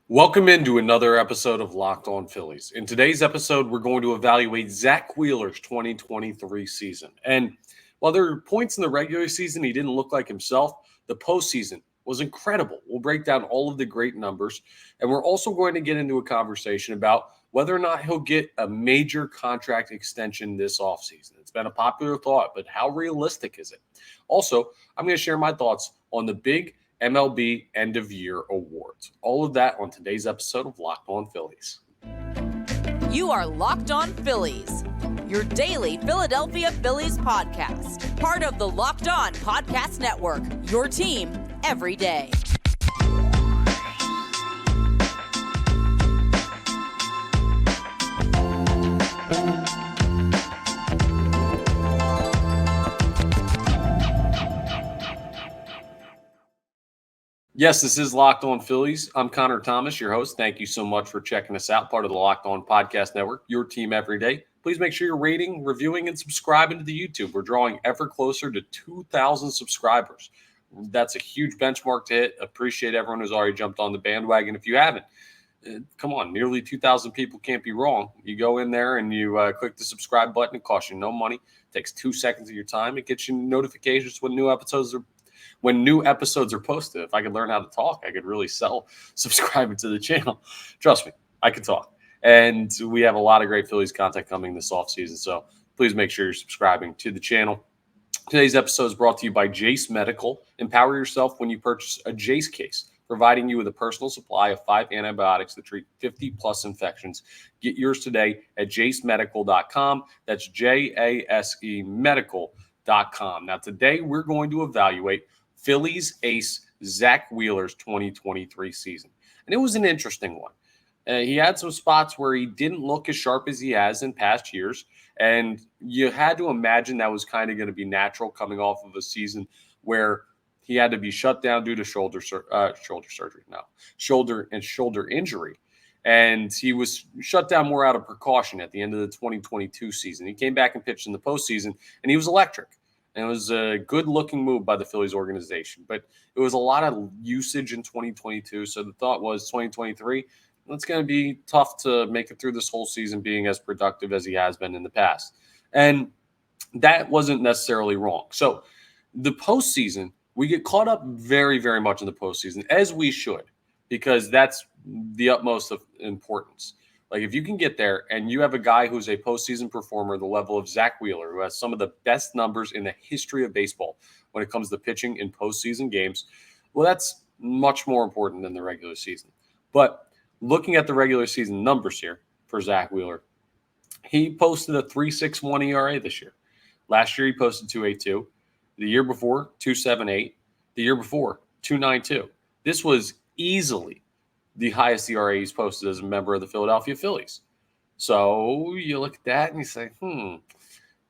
Welcome into another episode of Locked On Phillies. In today's episode, we're going to evaluate Zack Wheeler's 2023 season. And while there are points in the regular season he didn't look like himself, the postseason was incredible. We'll break down all of the great numbers, and we're also going to get into a conversation about whether or not he'll get a major contract extension this offseason. It's been a popular thought, but how realistic is it? Also, I'm going to share my thoughts on the big MLB End of Year Awards. All of that on today's episode of Locked On Phillies. You are Locked On Phillies, your daily Philadelphia Phillies podcast. Part of the Locked On Podcast Network, your team every day. Yes, this is Locked On Phillies. I'm Connor Thomas, your host. Thank you so much for checking us out, part of the Locked On Podcast Network, your team every day. Please make sure you're rating, reviewing, and subscribing to the YouTube. We're drawing ever closer to 2,000 subscribers. That's a huge benchmark to hit. Appreciate everyone who's already jumped on the bandwagon. If you haven't, come on, nearly 2,000 people can't be wrong. You go in there and you click the subscribe button. It costs you no money. It takes 2 seconds of your time. It gets you notifications when new episodes are posted. If I could learn how to talk, I could really sell subscribing to the channel. Trust me, I can talk. And we have a lot of great Phillies content coming this offseason, so please make sure you're subscribing to the channel. Today's episode is brought to you by Jase Medical. Empower yourself when you purchase a Jase case, providing you with a personal supply of 5 antibiotics that treat 50-plus infections. Get yours today at jasemedical.com. That's Jase Medical.com. Now, today we're going to evaluate Phillies ace Zack Wheeler's 2023 season. And it was an interesting one. He had some spots where he didn't look as sharp as he has in past years. And you had to imagine that was kind of going to be natural coming off of a season where he had to be shut down due to shoulder injury. And he was shut down more out of precaution at the end of the 2022 season. He came back and pitched in the postseason, and he was electric. And it was a good-looking move by the Phillies organization. But it was a lot of usage in 2022. So the thought was 2023, it's going to be tough to make it through this whole season being as productive as he has been in the past. And that wasn't necessarily wrong. So the postseason, we get caught up very, very much in the postseason, as we should, because that's the utmost of importance. Like, if you can get there and you have a guy who's a postseason performer, the level of Zack Wheeler, who has some of the best numbers in the history of baseball when it comes to pitching in postseason games, well, that's much more important than the regular season. But looking at the regular season numbers here for Zack Wheeler, he posted a 3.61 ERA this year. Last year, he posted 2.82. The year before, 2.78. The year before, 2.92. This was easily the highest ERA he's posted as a member of the Philadelphia Phillies. So you look at that and you say,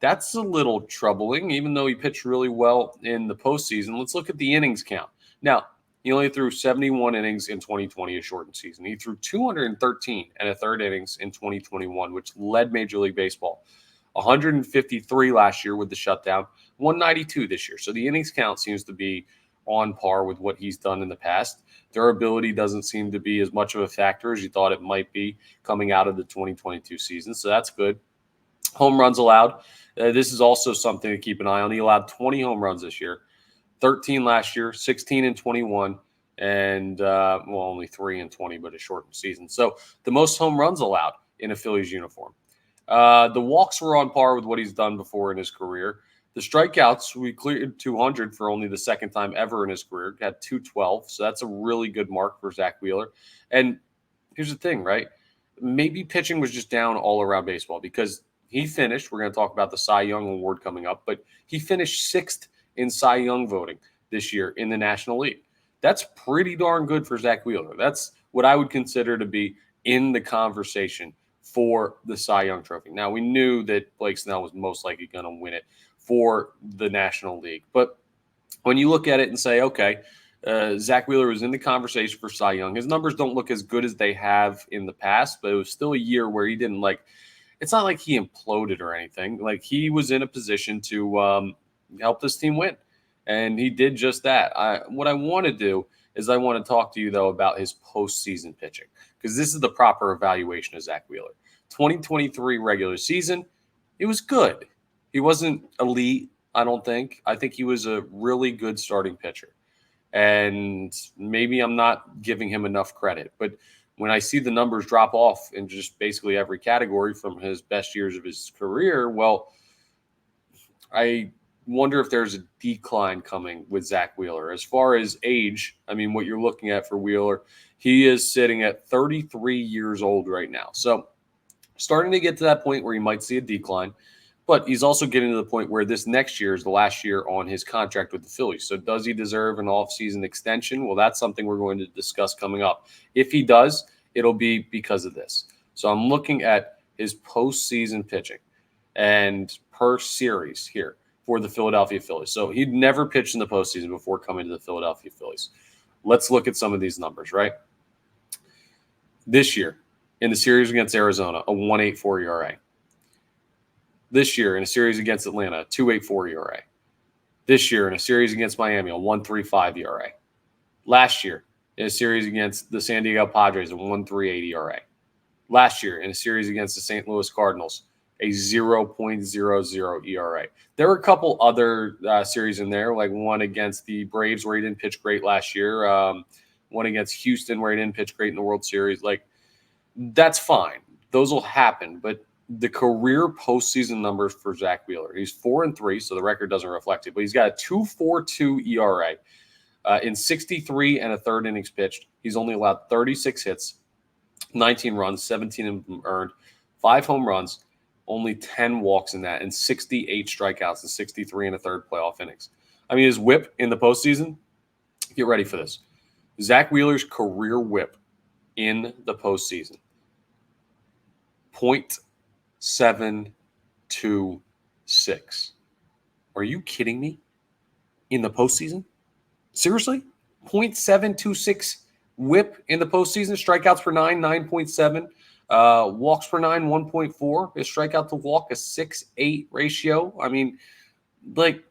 that's a little troubling, even though he pitched really well in the postseason. Let's look at the innings count. Now, he only threw 71 innings in 2020, a shortened season. He threw 213 and a third innings in 2021, which led Major League Baseball. 153 last year with the shutdown, 192 this year. So the innings count seems to be on par with what he's done in the past. Durability doesn't seem to be as much of a factor as you thought it might be coming out of the 2022 season, so that's good. Home runs allowed. This is also something to keep an eye on. He allowed 20 home runs this year, 13 last year, 16 and 21, and only 3 and 20, but a shortened season. So the most home runs allowed in a Phillies uniform. The walks were on par with what he's done before in his career. The strikeouts, we cleared 200 for only the second time ever in his career. Got 212, so that's a really good mark for Zack Wheeler. And here's the thing, right? Maybe pitching was just down all around baseball because he finished. We're going to talk about the Cy Young Award coming up, but he finished 6th in Cy Young voting this year in the National League. That's pretty darn good for Zack Wheeler. That's what I would consider to be in the conversation for the Cy Young Trophy. Now, we knew that Blake Snell was most likely going to win it for the National League. But when you look at it and say, okay, Zack Wheeler was in the conversation for Cy Young. His numbers don't look as good as they have in the past, but it was still a year where he didn't it's not like he imploded or anything. Like, he was in a position to help this team win. And he did just that. What I want to do is I want to talk to you, though, about his postseason pitching, because this is the proper evaluation of Zack Wheeler. 2023 regular season, it was good. He wasn't elite, I don't think. I think he was a really good starting pitcher. And maybe I'm not giving him enough credit. But when I see the numbers drop off in just basically every category from his best years of his career, well, I wonder if there's a decline coming with Zack Wheeler. As far as age, I mean, what you're looking at for Wheeler, he is sitting at 33 years old right now. So starting to get to that point where you might see a decline. But he's also getting to the point where this next year is the last year on his contract with the Phillies. So does he deserve an offseason extension? Well, that's something we're going to discuss coming up. If he does, it'll be because of this. So I'm looking at his postseason pitching and per series here for the Philadelphia Phillies. So he'd never pitched in the postseason before coming to the Philadelphia Phillies. Let's look at some of these numbers, right? This year, in the series against Arizona, a 1.84 ERA. This year in a series against Atlanta, 2.84 ERA. This year in a series against Miami, a 1.35 ERA. Last year in a series against the San Diego Padres, a 1.38 ERA. Last year in a series against the St. Louis Cardinals, a 0.00 ERA. There were a couple other series in there, like one against the Braves where he didn't pitch great last year, one against Houston where he didn't pitch great in the World Series. Like, that's fine. Those will happen, but the career postseason numbers for Zack Wheeler. He's 4-3, so the record doesn't reflect it, but he's got a 2.42 ERA. In 63 and a third innings pitched, he's only allowed 36 hits, 19 runs, 17 of them earned, 5 home runs, only 10 walks in that, and 68 strikeouts in 63 and a third playoff innings. I mean, his whip in the postseason, get ready for this. Zack Wheeler's career whip in the postseason, 0.726. Are you kidding me? In the postseason? Seriously? 0.726 whip in the postseason. Strikeouts per 9, 9.7. Walks per 9, 1.4. His strikeout to walk, a 6.8 ratio. I mean, like,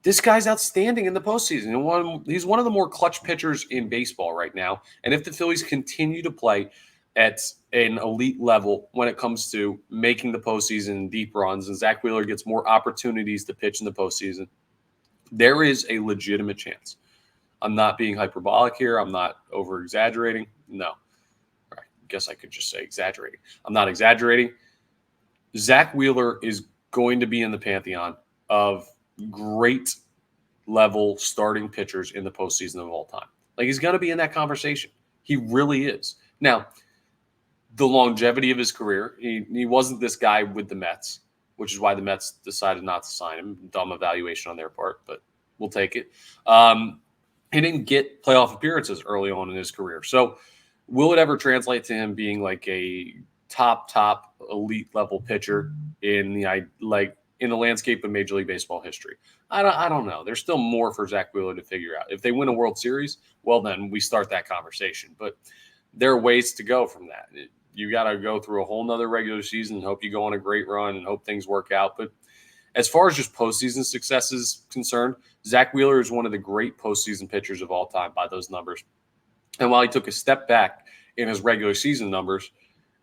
this guy's outstanding in the postseason. He's one of the more clutch pitchers in baseball right now. And if the Phillies continue to play at an elite level when it comes to making the postseason and deep runs, and Zack Wheeler gets more opportunities to pitch in the postseason, there is a legitimate chance. I'm not being hyperbolic here. I'm not over-exaggerating. No. I guess I could just say exaggerating. I'm not exaggerating. Zack Wheeler is going to be in the pantheon of great level starting pitchers in the postseason of all time. Like, he's going to be in that conversation. He really is. Now, the longevity of his career, he wasn't this guy with the Mets, which is why the Mets decided not to sign him. Dumb evaluation on their part, but we'll take it. He didn't get playoff appearances early on in his career. So will it ever translate to him being like a top elite level pitcher in the landscape of Major League Baseball history? I don't know. There's still more for Zack Wheeler to figure out. If they win a World Series, well, then we start that conversation. But there are ways to go from that. You got to go through a whole nother regular season and hope you go on a great run and hope things work out. But as far as just postseason success is concerned, Zack Wheeler is one of the great postseason pitchers of all time by those numbers. And while he took a step back in his regular season numbers,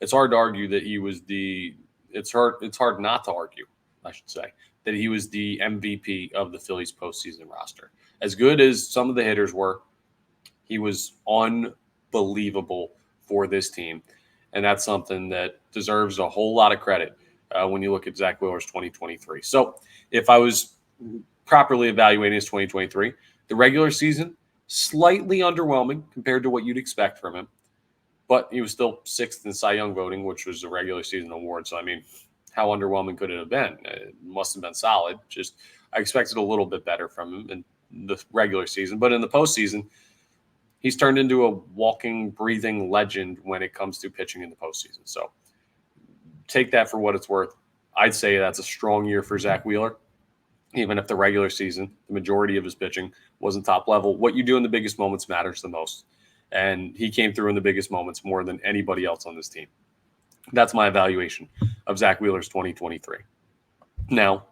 it's hard to argue that he was it's hard not to argue, I should say, that he was the MVP of the Phillies postseason roster. As good as some of the hitters were, he was unbelievable for this team. And that's something that deserves a whole lot of credit when you look at Zack Wheeler's 2023. So if I was properly evaluating his 2023, the regular season, slightly underwhelming compared to what you'd expect from him. But he was still 6th in Cy Young voting, which was a regular season award. So, I mean, how underwhelming could it have been? It must have been solid. Just I expected a little bit better from him in the regular season. But in the postseason, he's turned into a walking, breathing legend when it comes to pitching in the postseason. So take that for what it's worth. I'd say that's a strong year for Zack Wheeler, even if the regular season, the majority of his pitching wasn't top level. What you do in the biggest moments matters the most. And he came through in the biggest moments more than anybody else on this team. That's my evaluation of Zack Wheeler's 2023. Now,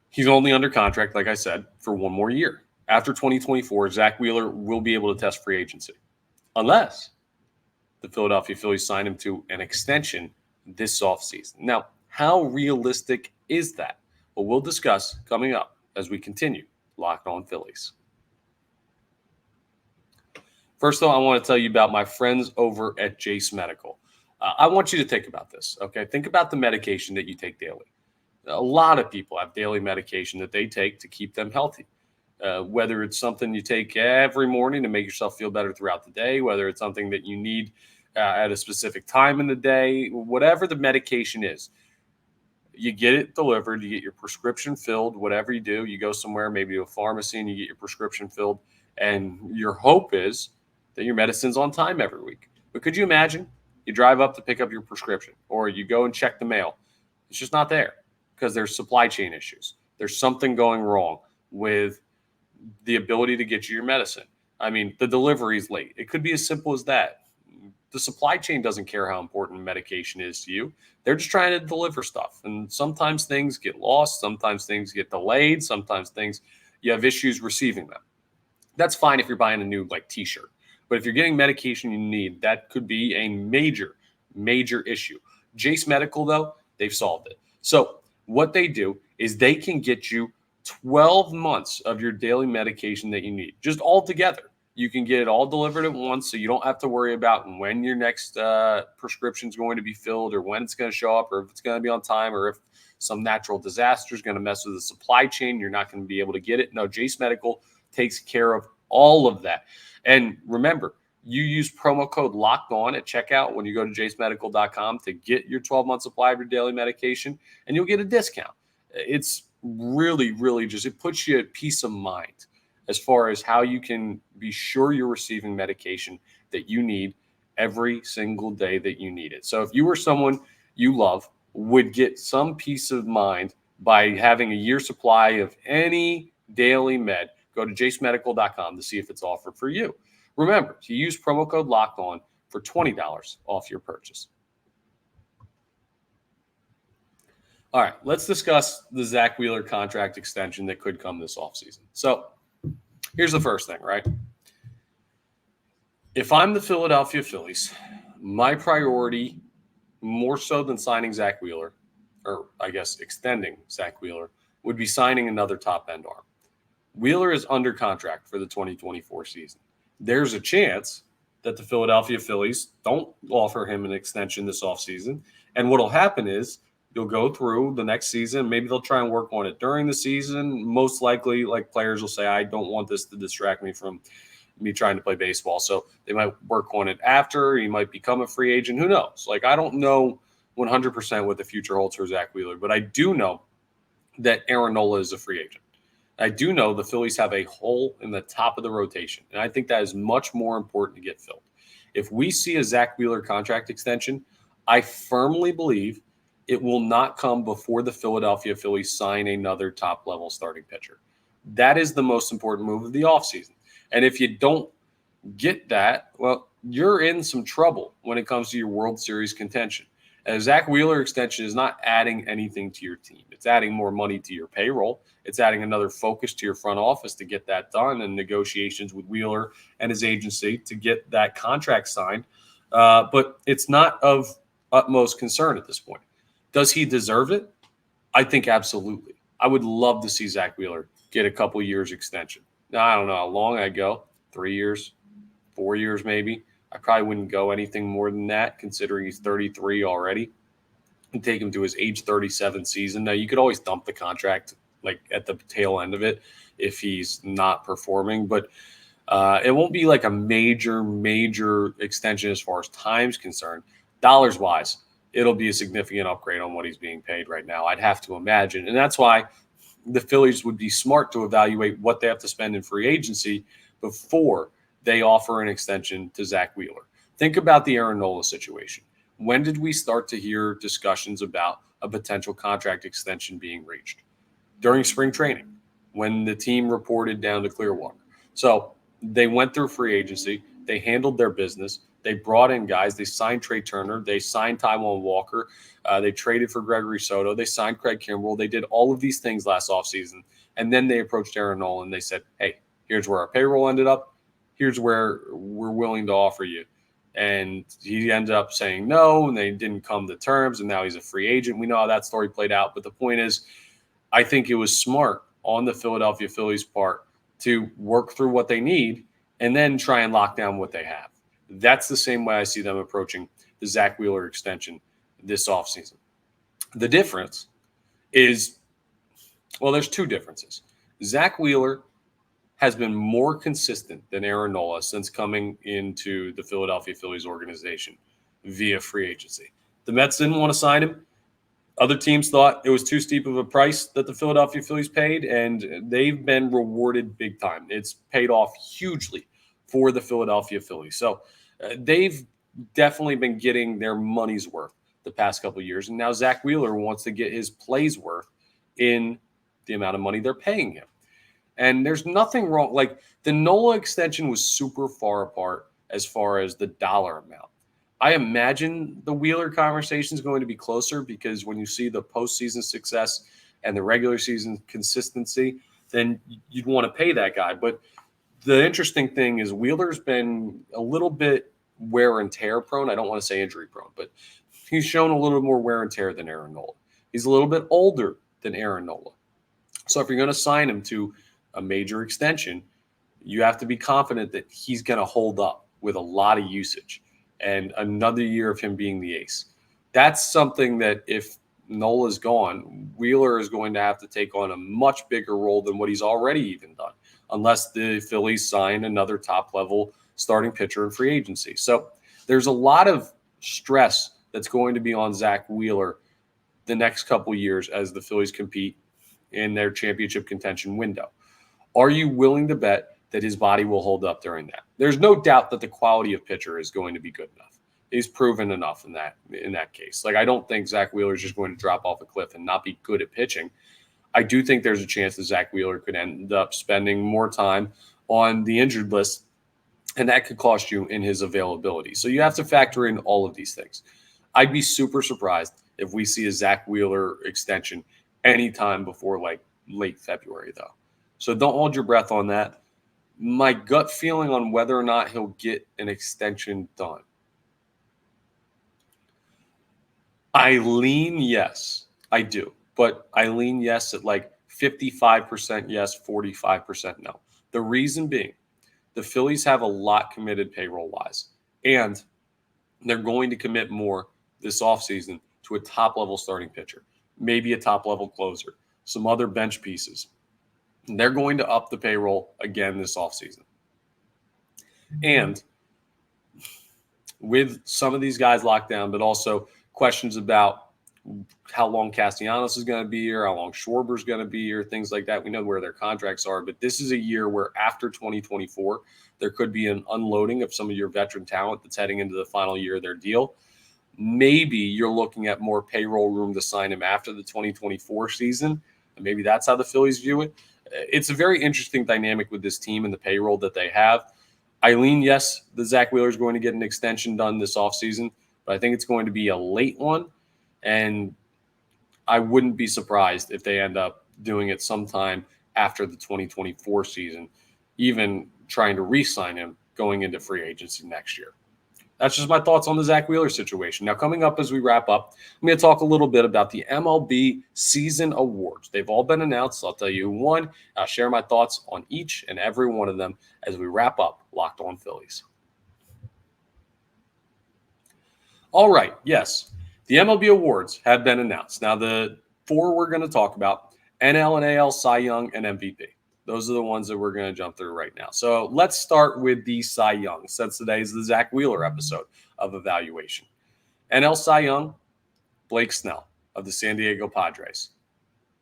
he's only under contract, like I said, for one more year after 2024, Zack Wheeler will be able to test free agency unless the Philadelphia Phillies sign him to an extension this offseason. Now, how realistic is that? Well, we'll discuss coming up as we continue Locked On Phillies. First, though, I want to tell you about my friends over at Jase Medical. I want you to think about this, okay? Think about the medication that you take daily. A lot of people have daily medication that they take to keep them healthy. Whether it's something you take every morning to make yourself feel better throughout the day, whether it's something that you need at a specific time in the day, whatever the medication is, you get it delivered, you get your prescription filled, whatever you do, you go somewhere, maybe to a pharmacy, and you get your prescription filled, and your hope is that your medicine's on time every week. But could you imagine you drive up to pick up your prescription, or you go and check the mail? It's just not there because there's supply chain issues. There's something going wrong with the ability to get you your medicine. I mean, the delivery is late. It could be as simple as that. The supply chain doesn't care how important medication is to you. They're just trying to deliver stuff. And sometimes things get lost. Sometimes things get delayed. Sometimes you have issues receiving them. That's fine if you're buying a new t-shirt. But if you're getting medication you need, that could be a major, major issue. Jace Medical, though, they've solved it. So what they do is they can get you 12 months of your daily medication that you need, just all together. You can get it all delivered at once, so you don't have to worry about when your next prescription is going to be filled, or when it's going to show up, or if it's going to be on time, or if some natural disaster is going to mess with the supply chain, you're not going to be able to get it. No, Jace Medical takes care of all of that. And remember, you use promo code LOCKEDON at checkout when you go to jasemedical.com to get your 12-month supply of your daily medication, and you'll get a discount. It's really, really it puts you at peace of mind as far as how you can be sure you're receiving medication that you need every single day that you need it. So if you or someone you love would get some peace of mind by having a year's supply of any daily med, go to jasemedical.com to see if it's offered for you. Remember to use promo code LOCKEDON for $20 off your purchase. All right, let's discuss the Zack Wheeler contract extension that could come this offseason. So here's the first thing, right? If I'm the Philadelphia Phillies, my priority, more so than signing Zack Wheeler, or I guess extending Zack Wheeler, would be signing another top-end arm. Wheeler is under contract for the 2024 season. There's a chance that the Philadelphia Phillies don't offer him an extension this offseason. And what will happen is you'll go through the next season. Maybe they'll try and work on it during the season. Most likely, players will say, I don't want this to distract me from me trying to play baseball. So they might work on it after. He might become a free agent. Who knows? I don't know 100% what the future holds for Zack Wheeler, but I do know that Aaron Nola is a free agent. I do know the Phillies have a hole in the top of the rotation, and I think that is much more important to get filled. If we see a Zack Wheeler contract extension, I firmly believe it will not come before the Philadelphia Phillies sign another top-level starting pitcher. That is the most important move of the offseason. And if you don't get that, well, you're in some trouble when it comes to your World Series contention. A Zack Wheeler extension is not adding anything to your team. It's adding more money to your payroll. It's adding another focus to your front office to get that done, and negotiations with Wheeler and his agency to get that contract signed. But it's not of utmost concern at this point. Does he deserve it? I think absolutely. I would love to see Zack Wheeler get a couple years extension. Now, I don't know how long I'd go, 3 years, 4 years maybe. I probably wouldn't go anything more than that, considering he's 33 already, and take him to his age 37 season. Now, you could always dump the contract at the tail end of it if he's not performing, but it won't be a major extension as far as time's concerned. Dollars-wise, it'll be a significant upgrade on what he's being paid right now, I'd have to imagine. And that's why the Phillies would be smart to evaluate what they have to spend in free agency before they offer an extension to Zack Wheeler. Think about the Aaron Nola situation. When did we start to hear discussions about a potential contract extension being reached? During spring training, when the team reported down to Clearwater. So they went through free agency. They handled their business. They brought in guys. They signed Trey Turner. They signed Taijuan Walker. They traded for Gregory Soto. They signed Craig Kimbrell. They did all of these things last offseason. And then they approached Aaron Nola and they said, hey, Here's where our payroll ended up. Here's where we're willing to offer you. And he ended up saying no, and they didn't come to terms, and now he's a free agent. We know how that story played out. But the point is, I think it was smart on the Philadelphia Phillies' part to work through what they need and then try and lock down what they have. That's the same way I see them approaching the Zack Wheeler extension this offseason. The difference is, well, there's two differences. Zack Wheeler has been more consistent than Aaron Nola since coming into the Philadelphia Phillies organization via free agency. The Mets didn't want to sign him. Other teams thought it was too steep of a price that the Philadelphia Phillies paid, and they've been rewarded big time. It's paid off hugely for the Philadelphia Phillies. So they've definitely been getting their money's worth the past couple of years. And now Zack Wheeler wants to get his play's worth in the amount of money they're paying him. And there's nothing wrong. Like, the Nola extension was super far apart as far as the dollar amount. I imagine the Wheeler conversation is going to be closer because when you see the postseason success and the regular season consistency, then you'd want to pay that guy. But the interesting thing is Wheeler's been a little bit wear and tear prone. I don't want to say injury prone, but he's shown a little more wear and tear than Aaron Nola. He's a little bit older than Aaron Nola. So if you're going to sign him to a major extension, you have to be confident that he's going to hold up with a lot of usage and another year of him being the ace. That's something that if Nola's gone, Wheeler is going to have to take on a much bigger role than what he's already even done, unless the Phillies sign another top-level starting pitcher in free agency. So there's a lot of stress that's going to be on Zack Wheeler the next couple years as the Phillies compete in their championship contention window. Are you willing to bet that his body will hold up during that? There's no doubt that the quality of pitcher is going to be good enough. He's proven enough in that case. Like, I don't think Zack Wheeler is just going to drop off a cliff and not be good at pitching. I do think there's a chance that Zack Wheeler could end up spending more time on the injured list, and that could cost you in his availability. So you have to factor in all of these things. I'd be super surprised if we see a Zack Wheeler extension anytime before like late February, though. So don't hold your breath on that. My gut feeling on whether or not he'll get an extension done, I lean yes. I do. But I lean yes at like 55% yes, 45% no. The reason being, the Phillies have a lot committed payroll-wise, and they're going to commit more this offseason to a top-level starting pitcher, maybe a top-level closer, some other bench pieces. They're going to up the payroll again this offseason. And with some of these guys locked down, but also questions about how long Castellanos is going to be here, how long Schwarber's going to be here, things like that. We know where their contracts are, but this is a year where after 2024, there could be an unloading of some of your veteran talent that's heading into the final year of their deal. Maybe you're looking at more payroll room to sign him after the 2024 season, and maybe that's how the Phillies view it. It's a very interesting dynamic with this team and the payroll that they have. I lean yes, the Zack Wheeler is going to get an extension done this offseason, but I think it's going to be a late one. And I wouldn't be surprised if they end up doing it sometime after the 2024 season, even trying to re-sign him going into free agency next year. That's just my thoughts on the Zack Wheeler situation. Now, coming up as we wrap up, I'm going to talk a little bit about the MLB Season Awards. They've all been announced. I'll tell you who won. I'll share my thoughts on each and every one of them as we wrap up Locked On Phillies. All right, yes. The MLB Awards have been announced. Now, the four we're going to talk about, NL and AL, Cy Young, and MVP. Those are the ones that we're going to jump through right now. So let's start with the Cy Young, since today is the Zack Wheeler episode of evaluation. NL Cy Young, Blake Snell of the San Diego Padres.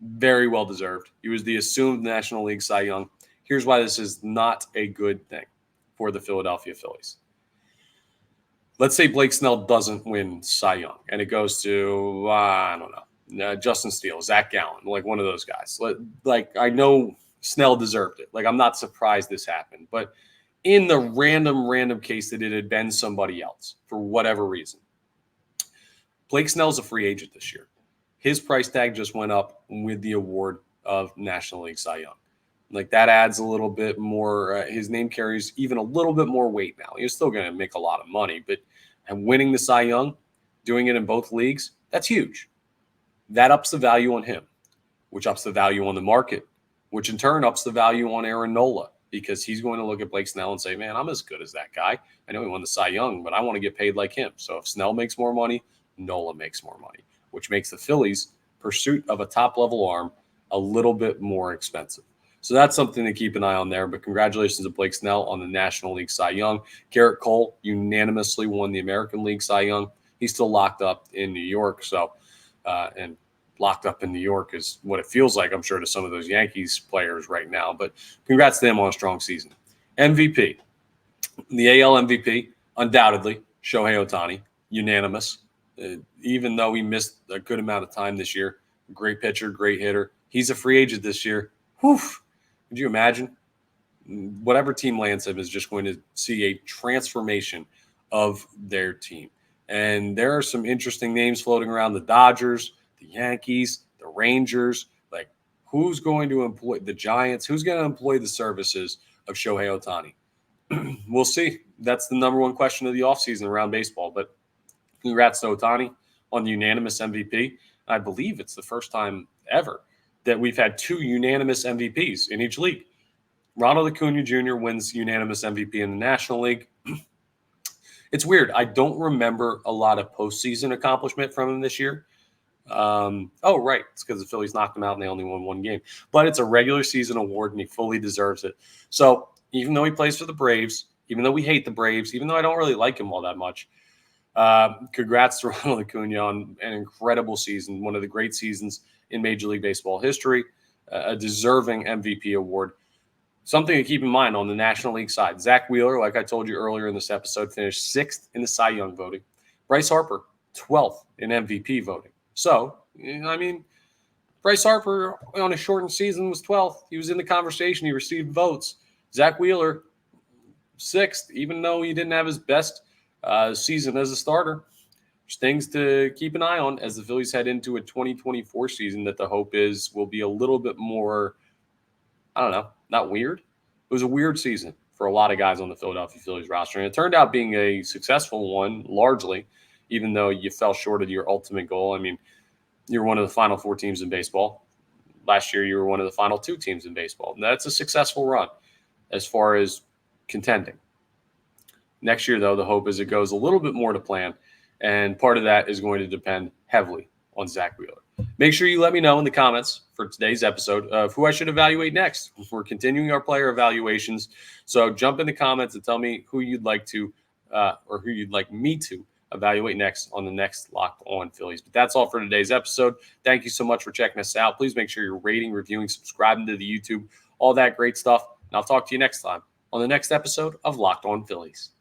Very well deserved. He was the assumed National League Cy Young. Here's why this is not a good thing for the Philadelphia Phillies. Let's say Blake Snell doesn't win Cy Young, and it goes to, I don't know, Justin Steele, Zach Gallen, like one of those guys. Like, I know Snell deserved it. Like, I'm not surprised this happened. But in the random case that it had been somebody else for whatever reason, Blake Snell's a free agent this year. His price tag just went up with the award of National League Cy Young. Like that adds a little bit more. His name carries even a little bit more weight now. He's still going to make a lot of money, but and winning the Cy Young, doing it in both leagues, that's huge. That ups the value on him, which ups the value on the market, which in turn ups the value on Aaron Nola, because he's going to look at Blake Snell and say, man, I'm as good as that guy. I know he won the Cy Young, but I want to get paid like him. So if Snell makes more money, Nola makes more money, which makes the Phillies' pursuit of a top-level arm a little bit more expensive. So that's something to keep an eye on there. But congratulations to Blake Snell on the National League Cy Young. Garrett Cole unanimously won the American League Cy Young. He's still locked up in New York. And locked up in New York is what it feels like, I'm sure, to some of those Yankees players right now. But congrats to them on a strong season. MVP. The AL MVP, undoubtedly, Shohei Ohtani, unanimous. Even though he missed a good amount of time this year, great pitcher, great hitter. He's a free agent this year. Whew. Could you imagine? Whatever team lands him is just going to see a transformation of their team. And there are some interesting names floating around: the Dodgers, the Yankees, the Rangers. Like, who's going to employ the Giants? Who's going to employ the services of Shohei Ohtani? We'll see. That's the number one question of the offseason around baseball. But congrats to Ohtani on the unanimous MVP. I believe it's the first time ever that we've had two unanimous MVPs in each league. Ronald Acuna Jr. wins unanimous MVP in the National League. It's weird. I don't remember a lot of postseason accomplishment from him this year. Right. It's because the Phillies knocked him out and they only won one game. But it's a regular season award and he fully deserves it. So even though he plays for the Braves, even though we hate the Braves, even though I don't really like him all that much, congrats to Ronald Acuna on an incredible season, one of the great seasons in Major League Baseball history, a deserving MVP award. Something to keep in mind on the National League side: Zack Wheeler, like I told you earlier in this episode, finished 6th in the Cy Young voting. Bryce Harper, 12th in MVP voting. So, I mean, Bryce Harper on a shortened season was 12th. He was in the conversation. He received votes. Zack Wheeler, 6th, even though he didn't have his best season as a starter. There's things to keep an eye on as the Phillies head into a 2024 season that the hope is will be a little bit more, I don't know, not weird. It was a weird season for a lot of guys on the Philadelphia Phillies roster. And it turned out being a successful one, largely, even though you fell short of your ultimate goal. I mean, you were one of the final 4 teams in baseball. Last year, you were one of the final 2 teams in baseball. And that's a successful run as far as contending. Next year, though, the hope is it goes a little bit more to plan. And part of that is going to depend heavily on Zack Wheeler. Make sure you let me know in the comments for today's episode of who I should evaluate next. We're continuing our player evaluations. So jump in the comments and tell me who you'd like to or who you'd like me to evaluate next on the next Locked On Phillies. But that's all for today's episode. Thank you so much for checking us out. Please make sure you're rating, reviewing, subscribing to the YouTube, all that great stuff. And I'll talk to you next time on the next episode of Locked On Phillies.